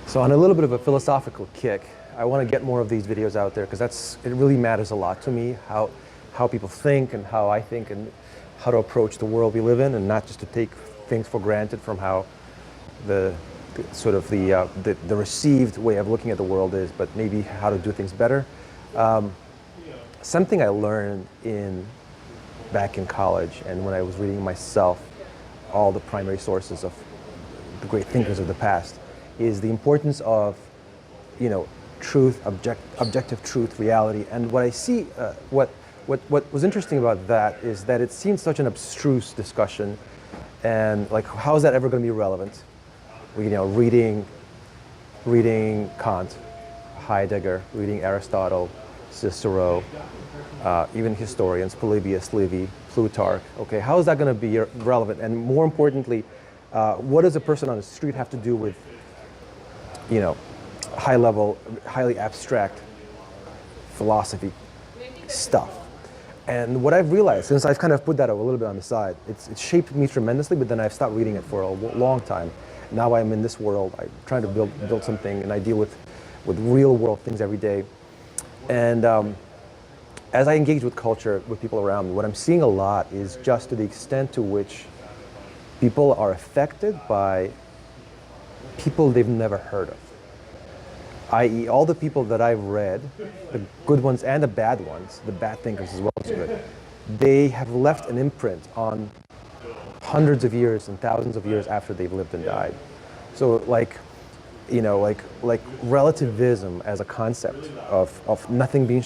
So on a little bit of a philosophical kick, I want to get more of these videos out there because it really matters a lot to me, how people think and how I think and how to approach the world we live in, and not just to take things for granted from how the received way of looking at the world is, but maybe how to do things better. Something I learned back in college and when I was reading myself all the primary sources of the great thinkers of the past is the importance of, truth, objective truth, reality. And what I see, what was interesting about that is that it seems such an abstruse discussion, and like, how is that ever going to be relevant? Reading Kant, Heidegger, reading Aristotle, Cicero, even historians, Polybius, Livy, Plutarch. Okay, how is that going to be relevant? And more importantly, what does a person on the street have to do with, high-level, highly abstract philosophy stuff? And what I've realized, since I've kind of put that a little bit on the side, it's shaped me tremendously, but then I've stopped reading it for a long time. Now I'm in this world, I'm trying to build something, and I deal with real-world things every day. And as I engage with culture, with people around me, what I'm seeing a lot is just to the extent to which people are affected by people they've never heard of. I.e., all the people that I've read, the good ones and the bad ones, the bad thinkers as well as good, they have left an imprint on hundreds of years and thousands of years after they've lived and died. So like relativism as a concept of nothing being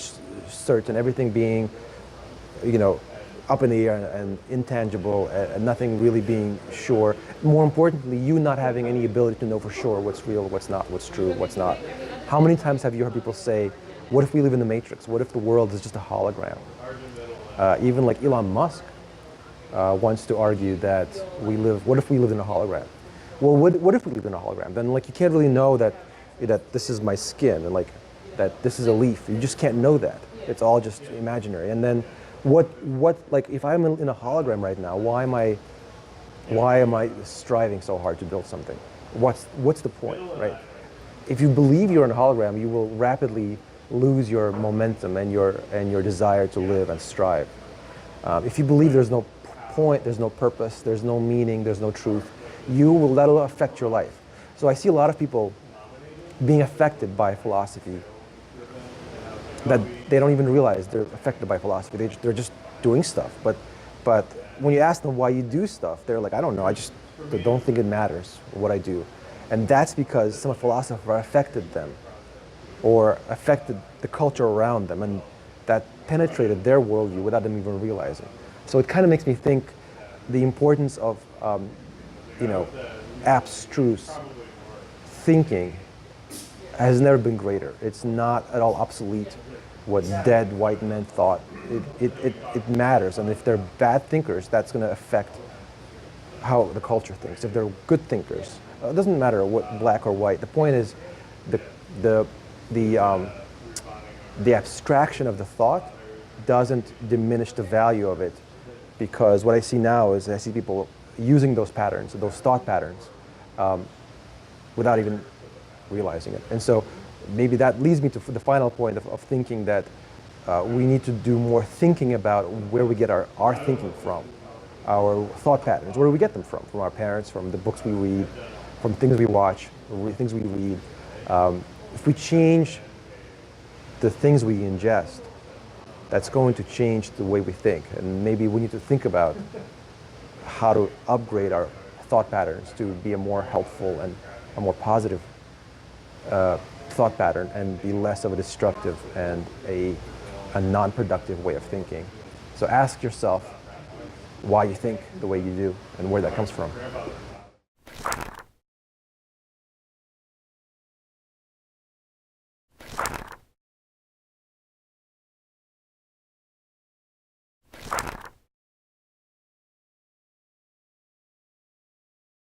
certain, everything being, up in the air and intangible, and nothing really being sure. More importantly, you not having any ability to know for sure what's real, what's not, what's true, what's not. How many times have you heard people say, what if we live in the Matrix? What if the world is just a hologram? Even like Elon Musk wants to argue that what if we live in a hologram? Well, what if we live in a hologram? Then you can't really know that this is my skin and that this is a leaf. You just can't know that. It's all just imaginary. And then if I'm in a hologram right now, why am I striving so hard to build something? What's the point, right? If you believe you're in a hologram, you will rapidly lose your momentum and your desire to live and strive. If you believe there's no point, there's no purpose, there's no meaning, there's no truth, that'll affect your life. So I see a lot of people being affected by philosophy that they don't even realize they're affected by philosophy. They're just doing stuff. But when you ask them why you do stuff, they're like, I don't know, I just don't think it matters what I do. And that's because some philosopher affected them or affected the culture around them, and that penetrated their worldview without them even realizing. So it kind of makes me think the importance of abstruse thinking has never been greater. It's not at all obsolete what dead white men thought. It matters, and if they're bad thinkers, that's going to affect how the culture thinks. If they're good thinkers, it doesn't matter what black or white. The point is the abstraction of the thought doesn't diminish the value of it, because what I see now is I see people using those patterns, those thought patterns, without even realizing it. And so maybe that leads me to the final point of thinking that we need to do more thinking about where we get our thinking from, our thought patterns. Where do we get them from? From our parents, from the books we read, from things we watch, things we read. If we change the things we ingest, that's going to change the way we think. And maybe we need to think about how to upgrade our thought patterns to be a more helpful and a more positive thought pattern, and be less of a destructive and a non-productive way of thinking. So ask yourself why you think the way you do and where that comes from.